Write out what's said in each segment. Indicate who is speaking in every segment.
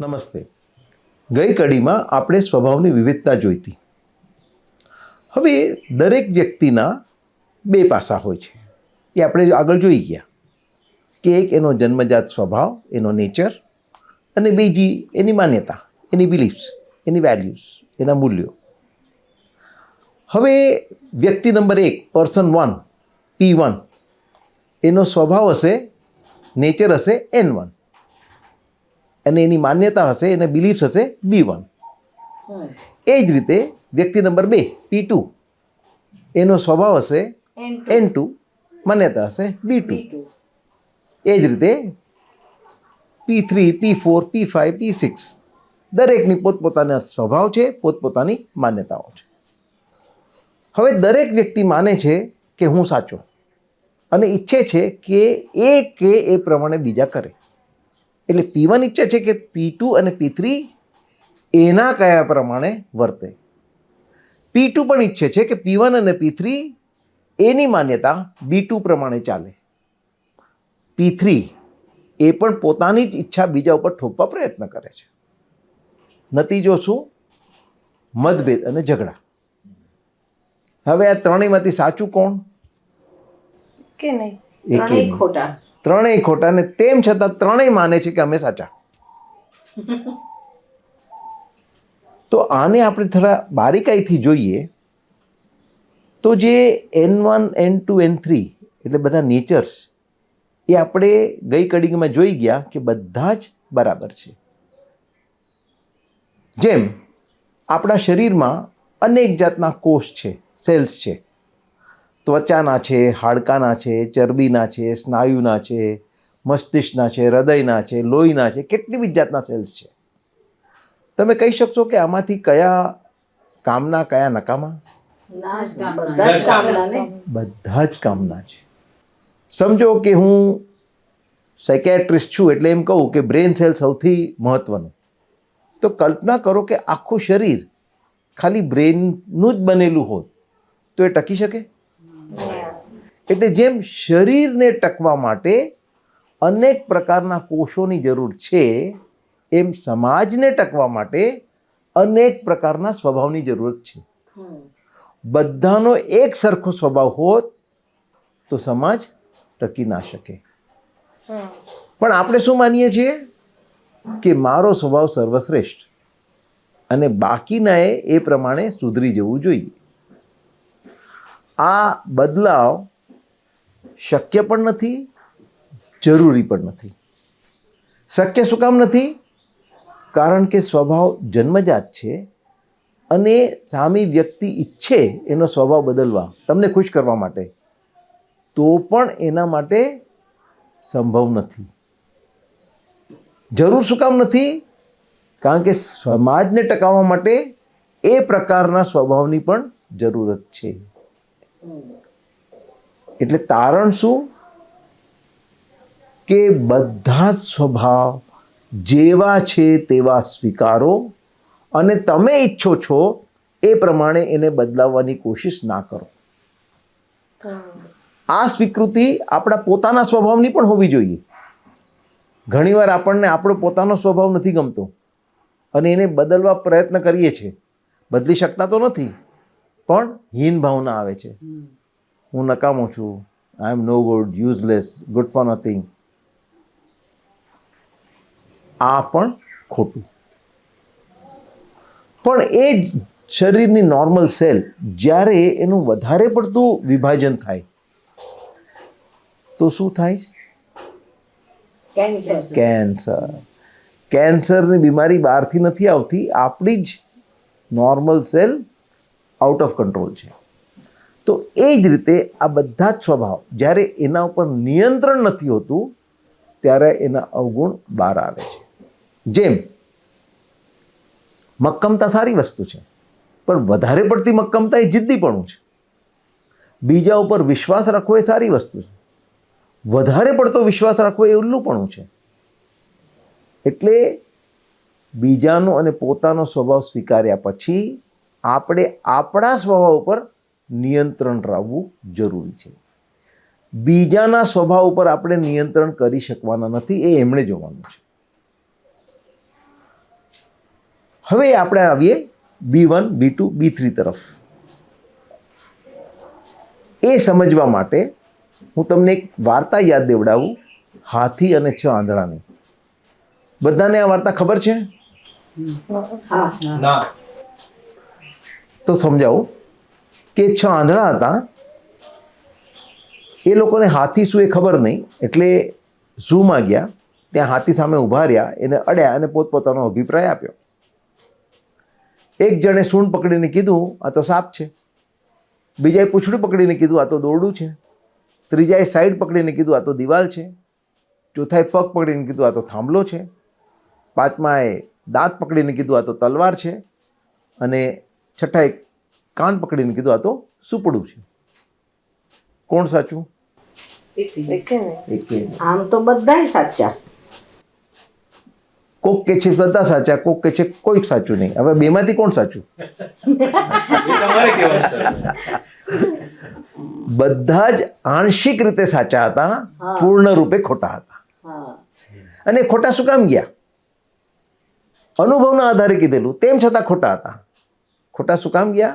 Speaker 1: નમસ્તે. ગઈ કડીમાં આપણે સ્વભાવની વિવિધતા જોઈતી. હવે દરેક વ્યક્તિના બે પાસા હોય છે, એ આપણે આગળ જોઈ ગયા કે એક એનો જન્મજાત સ્વભાવ, એનો નેચર, અને બીજી એની માન્યતા, એની બિલીફ્સ, એની વેલ્યુઝ, એના મૂલ્યો. હવે વ્યક્તિ નંબર 1, પર્સન 1, P1, એનો સ્વભાવ હશે, નેચર હશે N1, અને એની માન્યતા હશે, એને બિલીફ્સ હશે B1. એ જ રીતે વ્યક્તિ નંબર 2, P2, એનો સ્વભાવ હશે N2, માન્યતા હશે B2. એ જ રીતે P3, P4, P5, P6, દરેકની પોતપોતાના સ્વભાવ છે, પોતપોતાની માન્યતાઓ છે. હવે દરેક વ્યક્તિ માને છે કે હું સાચો, અને ઈચ્છે છે કે એ પ્રમાણે બીજા કરે. એટલે P1 ઈચ્છે છે કે P2 અને P3 એના કયા પ્રમાણે વર્તે. P2 પણ ઈચ્છે છે કે P1 અને P3 એની માન્યતા B2 પ્રમાણે ચાલે. P3 એ પણ પોતાની જ ઈચ્છા બીજા ઉપર થોપવા પ્રયત્ન કરે છે. નતીજો શું? મતભેદ અને ઝઘડા. હવે આ ત્રણેયમાંથી સાચું કોણ?
Speaker 2: કે નહીં,
Speaker 1: ત્રણેય ખોટા. ત્રણેય ખોટા, ને તેમ છતાં ત્રણેય માને છે કે અમે સાચા. તો આને આપણે થોડા બારીકાઈથી જોઈએ તો જે N1, N2, N3 એટલે બધા નેચર્સ, એ આપણે ગઈ કડીમાં જોઈ ગયા કે બધા જ બરાબર છે. જેમ આપણા શરીરમાં અનેક જાતના કોષ છે, સેલ્સ છે. ત્વચાના છે, હાડકાના છે, ચરબીના છે, સ્નાયુના છે, મસ્તિષ્કના છે, હૃદયના છે, લોહીના છે, કેટલી બધી જાતના સેલ્સ છે. તમે કહી શકશો કે આમાંથી કયા કામના, કયા નકામા? બધા જ કામના છે. સમજો કે હું સાયકેટ્રિસ્ટ છું, એટલે એમ કહું કે બ્રેન સેલ સૌથી મહત્વનું. તો કલ્પના કરો કે આખું શરીર ખાલી બ્રેનનું જ બનેલું હોત તો એ ટકી શકે? એટલે જેમ શરીરને ટકવા માટે અનેક પ્રકારના કોષોની જરૂર છે, એમ સમાજને ટકવા માટે અનેક પ્રકારના સ્વભાવની જરૂરત છે. બધાનો એક સરખો સ્વભાવ હોત તો સમાજ ટકી ના શકે. પણ આપણે શું માનીએ છીએ કે મારો સ્વભાવ સર્વશ્રેષ્ઠ, અને બાકીનાએ એ પ્રમાણે સુધરી જવું જોઈએ. આ બદલાવ શક્ય પણ નથી, જરૂરી પણ નથી. શક્ય શું કામ નથી? કારણ કે સ્વભાવ જન્મજાત છે, અને સામી વ્યક્તિ ઈચ્છે એનો સ્વભાવ બદલવા, તમને ખુશ કરવા માટે, તો પણ એના માટે સંભવ નથી. જરૂર શું કામ નથી? કારણ કે સમાજને ટકાવવા માટે એ પ્રકારના સ્વભાવની પણ જરૂરત છે. એટલે તારણ શું? કે બધા જ સ્વભાવ જેવા છે તેવા સ્વીકારો, અને તમે ઈચ્છો છો એ પ્રમાણે એને બદલાવવાની કોશિશ ના કરો. આ સ્વીકૃતિ આપણા પોતાના સ્વભાવની પણ હોવી જોઈએ. ઘણીવાર આપણને આપણો પોતાનો સ્વભાવ નથી ગમતો, અને એને બદલવા પ્રયત્ન કરીએ છીએ. બદલી શકતા તો નથી, પણ હીન ભાવના આવે છે. હું નકામો છું, I am no good, useless, good for nothing. આ પણ ખોટું. પણ એ જ શરીરની નોર્મલ સેલ જ્યારે એનું વધારે પડતું વિભાજન થાય તો શું થાય? કેન્સર. કેન્સરની બીમારી બહારથી નથી આવતી, આપણી જ normal cell out of control છે. તો એ જ રીતે આ બધા જ સ્વભાવ જ્યારે એના ઉપર નિયંત્રણ નથી હોતું ત્યારે એના અવગુણ બહાર આવે છે. જેમ મક્કમતા સારી વસ્તુ છે, પણ વધારે પડતી મક્કમતા એ જિદ્દીપણું છે. બીજા ઉપર વિશ્વાસ રાખવો એ સારી વસ્તુ છે, વધારે પડતો વિશ્વાસ રાખવો એ ઉલ્લુપણું છે. એટલે બીજાનો અને પોતાનો સ્વભાવ સ્વીકાર્યા પછી આપણે આપણા સ્વભાવ ઉપર નિયંત્રણ રાખવું જરૂરી છે. બીજાના સ્વભાવ ઉપર આપણે નિયંત્રણ કરી શકવાના નથી, એ એમણે જોવાનું છે. હવે આપણે આવીએ B1, B2, B3 તરફ. એ સમજવા માટે હું તમને એક વાર્તા યાદ દેવડાવું, હાથી અને 6 આંધળાની. બધાને આ વાર્તા ખબર છે?
Speaker 3: ના.
Speaker 1: તો સમજાવું કે 6 આંધળા હતા. એ લોકોને હાથી શું એ ખબર નહીં, એટલે ઝૂમાં ગયા. ત્યાં હાથી સામે ઊભા રહ્યા, એને અડ્યા અને પોતપોતાનો અભિપ્રાય આપ્યો. એક જણે સૂંઢ પકડીને કીધું આ તો સાપ છે, બીજાએ પૂંછડું પકડીને કીધું આ તો દોરડું છે, ત્રીજાએ સાઈડ પકડીને કીધું આ તો દિવાલ છે, ચોથાએ પગ પકડીને કીધું આ તો થાંભલો છે, પાંચમાએ દાંત પકડીને કીધું આ તો તલવાર છે, અને છઠ્ઠાએ કાન પકડીને કીધું આ તો સુપડું છે. કોણ સાચું?
Speaker 2: એકે નહીં.
Speaker 1: એકે.
Speaker 3: આમ તો બધાય સાચા.
Speaker 1: કોક કે છે બધા સાચા, કોક કે છે કોઈ સાચું નહીં. હવે બેમાંથી કોણ સાચું?
Speaker 4: એ તમારે કહેવાનું સર.
Speaker 1: બધા જ આંશિક રીતે સાચા હતા,
Speaker 3: હા.
Speaker 1: પૂર્ણ રૂપે ખોટા હતા.
Speaker 3: હા.
Speaker 1: અને ખોટા શું કામ ગયા? અનુભવના આધારે કીધેલું, તેમ છતાં ખોટા હતા. ખોટા શું કામ ગયા?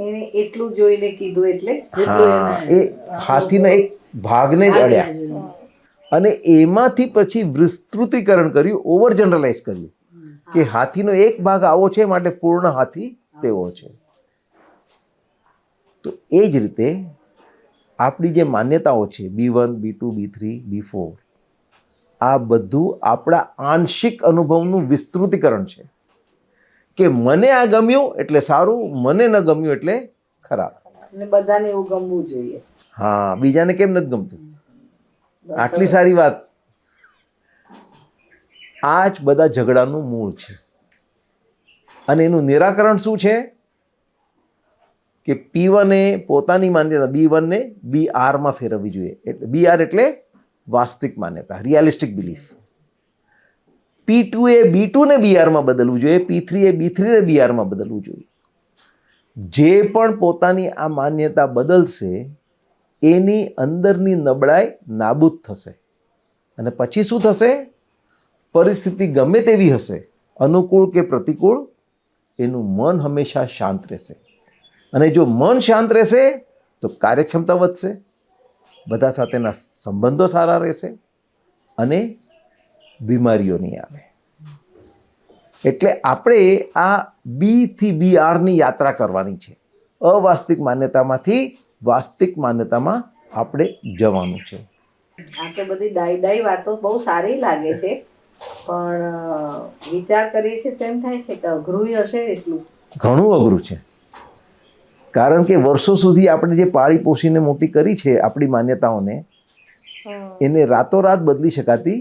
Speaker 3: એને એટલું જોઈને કીધું એટલે જેટલું
Speaker 1: હા, એ હાથીના એક ભાગને જ અડ્યા અને એમાંથી પછી વિસ્તૃતીકરણ કર્યું, ઓવર જનરલાઇઝ કર્યું કે હાથીનો એક ભાગ આવો છે માટે પૂર્ણ હાથી તેવો છે. તો એ જ રીતે આપણી જે માન્યતાઓ છે B1, B2, B3, B4, આ બધું આપણા આંશિક અનુભવનું વિસ્તૃતીકરણ છે કે મને આ ગમ્યું એટલે સારું, મને ન ગમ્યું એટલે ખરાબ.
Speaker 3: અને બધાને એવું ગમવું જોઈએ.
Speaker 1: હા, બીજાને કેમ નથી ગમતું? આટલી સારી વાત. આ જ બધા ઝઘડાનું મૂળ છે. અને એનું નિરાકરણ શું છે કે P1 એ પોતાની માન્યતા B1 ને BR માં ફેરવવી જોઈએ. એટલે BR એટલે વાસ્તવિક માન્યતા, રિયાલિસ્ટિક બિલીફ. P2 એ B2 ને BR માં બદલવું જોઈએ, P3 એ B3 ને BR માં બદલવું જોઈએ. જે પણ પોતાની આ માન્યતા બદલશે એની અંદરની નબળાઈ નાબૂદ થશે. અને પછી શું થશે? પરિસ્થિતિ ગમે તેવી હશે, અનુકૂળ કે પ્રતિકૂળ, એનું મન હંમેશા શાંત રહેશે. અને જો મન શાંત રહેશે તો કાર્યક્ષમતા વધશે, બધા સાથેના સંબંધો સારા રહેશે અને બીમારીઓ નહીં આવે. એટલે આપણે આ B થી BR ની યાત્રા કરવાની છે. અવાસ્તવિક માન્યતામાંથી વાસ્તવિક માન્યતામાં આપણે જવાનું છે.
Speaker 3: આ તો બધી ડાઈ વાતો બહુ સારી લાગે છે, પણ વિચાર કરીએ છીએ તેમ થાય છે કે અઘરું હશે એટલું.
Speaker 1: ઘણું અઘરું છે, કારણ કે વર્ષો સુધી આપણે જે પાળી પોષીને મોટી કરી છે આપણી માન્યતાઓને, એને રાતોરાત બદલી શકાતી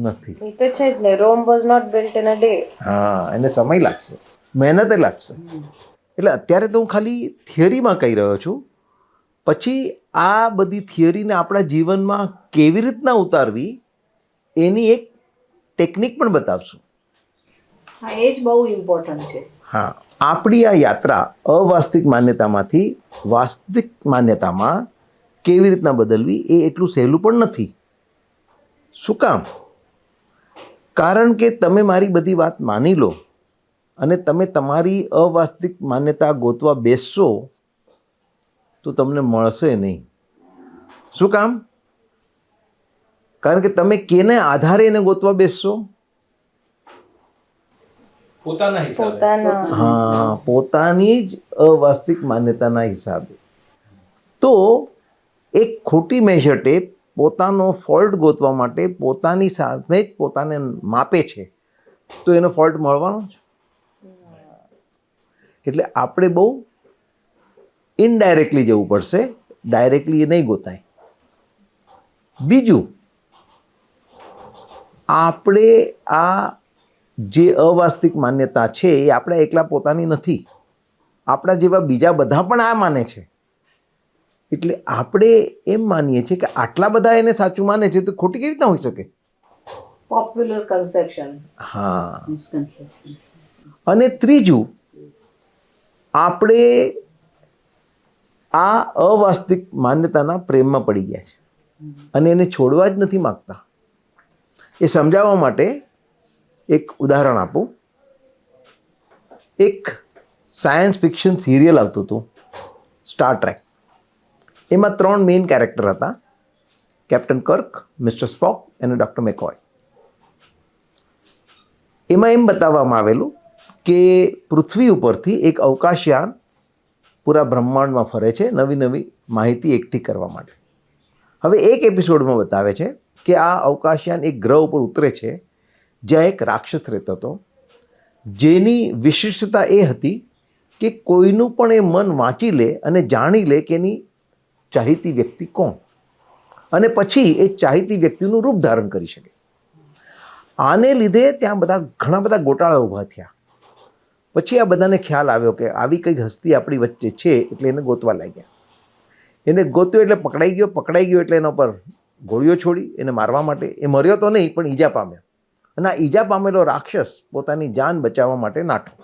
Speaker 1: નથી.
Speaker 2: એ તો છે જ ને. Rome was not built in a day.
Speaker 1: હા, એને સમય લાગશે, મહેનતે લાગશે. એટલે અત્યારે તો હું ખાલી થિયરીમાં કહી રહ્યો છું. પછી આ બધી થિયરીને આપણા જીવનમાં કેવી રીતના ઉતારવી એની એક ટેકનિક પણ બતાવશું.
Speaker 3: હા, એ જ બહુ ઇમ્પોર્ટન્ટ છે.
Speaker 1: હા, આપણી આ યાત્રા અવાસ્તવિક માન્યતામાંથી વાસ્તવિક માન્યતામાં કેવી રીતના બદલવી એ એટલું સહેલું પણ નથી. શું કામ? કારણ કે તમે મારી બધી વાત માની લો અને તમે તમારી અવાસ્તવિક માન્યતા ગોતવા બેસશો તો તમને મળશે નહીં. શું કામ? કારણ કે તમે કેને આધારે એને ગોતવા બેસશો?
Speaker 4: પોતાના હિસાબે.
Speaker 2: પોતાના.
Speaker 1: હા, પોતાની જ અવાસ્તવિક માન્યતાના હિસાબે. તો એક ખોટી મેઝર ટેપ પોતાનો ફોલ્ટ ગોતવા માટે પોતાની સામે જ પોતાને માપે છે તો એનો ફોલ્ટ મળવાનો જ. એટલે આપણે બહુ ઇનડાયરેક્ટલી જવું પડશે, ડાયરેક્ટલી એ નહીં ગોતાય. બીજું, આપણે આ જે અવાસ્તવિક માન્યતા છે એ આપણા એકલા પોતાની નથી. આપણા જેવા બીજા બધા પણ આ માને છે. એટલે આપણે એમ માનીએ છીએ કે આટલા બધા એને સાચું માને છે તો ખોટી કેવી રીતના હોઈ શકે?
Speaker 3: Popular conception.
Speaker 1: હા. અને ત્રીજું, આપણે આ અવાસ્તવિક માન્યતાના પ્રેમમાં પડી ગયા છે અને એને છોડવા જ નથી માગતા. એ સમજાવવા માટે એક ઉદાહરણ આપું. એક સાયન્સ ફિક્શન સિરિયલ આવતું હતું સ્ટાર ટ્રેક. એમાં 3 મેઇન કેરેક્ટર હતા, કેપ્ટન કર્ક, મિસ્ટર સ્પોક અને ડૉક્ટર મેકોય. એમાં એમ બતાવવામાં આવેલું કે પૃથ્વી ઉપરથી એક અવકાશયાન પૂરા બ્રહ્માંડમાં ફરે છે નવી નવી માહિતી એકઠી કરવા માટે. હવે એક એપિસોડમાં બતાવે છે કે આ અવકાશયાન એક ગ્રહ ઉપર ઉતરે છે જ્યાં એક રાક્ષસ રહેતો હતો, જેની વિશિષ્ટતા એ હતી કે કોઈનું પણ એ મન વાંચી લે અને જાણી લે કે એની ચાહીતી વ્યક્તિ કોણ, અને પછી એ ચાહીતી વ્યક્તિનું રૂપ ધારણ કરી શકે. આને લીધે ત્યાં ઘણા બધા ગોટાળા ઊભા થયા. પછી આ બધાને ખ્યાલ આવ્યો કે આવી કંઈક હસ્તી આપણી વચ્ચે છે, એટલે એને ગોતવા લાગ્યા. એને ગોત્યો એટલે પકડાઈ ગયો એટલે એના પર ગોળીઓ છોડી એને મારવા માટે. એ મર્યો તો નહીં, પણ ઈજા પામ્યો. અને આ ઈજા પામેલો રાક્ષસ પોતાની જાન બચાવવા માટે નાઠો.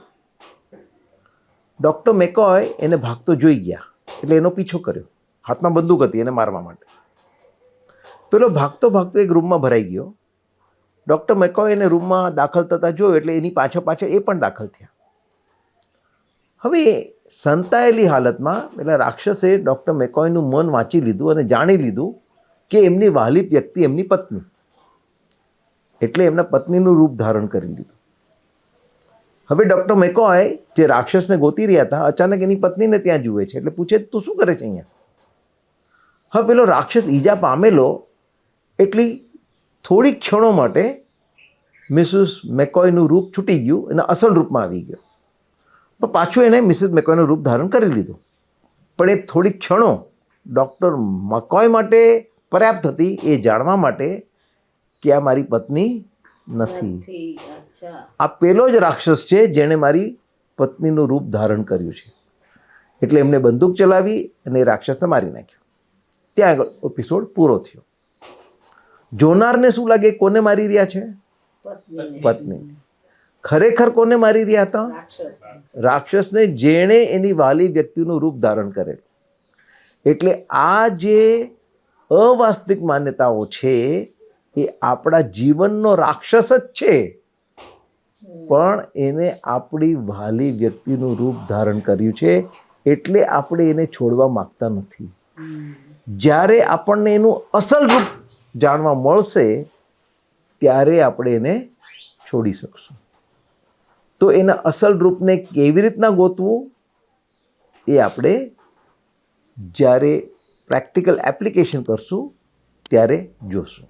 Speaker 1: ડૉક્ટર મેકોય એને ભાગતો જોઈ ગયા એટલે એનો પીછો કર્યો. હાથમાં બંદૂક હતી એને મારવા માટે. પેલો ભાગતો ભાગતો એક રૂમમાં ભરાઈ ગયો. ડૉક્ટર મેકોય એને રૂમમાં દાખલ થતા જોયો એટલે એની પાછળ એ પણ દાખલ થયા. હવે સંતાયેલી હાલતમાં પેલા રાક્ષસે ડૉક્ટર મેકોયનું મન વાંચી લીધું અને જાણી લીધું કે એમની વહાલી વ્યક્તિ એમની પત્ની, એટલે એમના પત્નીનું રૂપ ધારણ કરી લીધું. હવે ડૉક્ટર મેકોય જે રાક્ષસને ગોતી રહ્યા હતા, અચાનક એની પત્નીને ત્યાં જુએ છે એટલે પૂછે, તું શું કરે છે અહીંયા? હવે પેલો રાક્ષસ ઈજા પામેલો એટલી થોડીક ક્ષણો માટે મિસિસ મેકોયનું રૂપ છૂટી ગયું અને અસલ રૂપમાં આવી ગયો. પણ પાછું એણે મિસિસ મેકોયનું રૂપ ધારણ કરી લીધું. પણ એ થોડીક ક્ષણો ડૉક્ટર મેકોય માટે પર્યાપ્ત હતી એ જાણવા માટે કે આ મારી પત્ની નથી. આ પેલો જ રાક્ષસ છે જેણે મારી પત્નીનું રૂપ ધારણ કર્યું છે. એટલે એમણે બંદૂક ચલાવી અને એ રાક્ષસને મારી નાખ્યો. ત્યાં આગળ એપિસોડ પૂરો થયો. જોનારને શું લાગે, કોને મારી રહ્યા છે? પત્ની. ખરેખર કોને મારી રહ્યા હતા? રાક્ષસને, જેણે એની વાલી વ્યક્તિનું રૂપ ધારણ કરેલું. એટલે આ જે અવાસ્તવિક માન્યતાઓ છે એ આપણા જીવનનો રાક્ષસ જ છે, પણ એને આપણી વાલી વ્યક્તિનું રૂપ ધારણ કર્યું છે, એટલે આપણે એને છોડવા માગતા નથી. જ્યારે આપણને એનું અસલ રૂપ જાણવા મળશે ત્યારે આપણે એને છોડી શકશું. તો એના અસલ રૂપને કેવી રીતના ગોતવું એ આપણે જ્યારે પ્રેક્ટિકલ એપ્લિકેશન કરશું ત્યારે જોશું.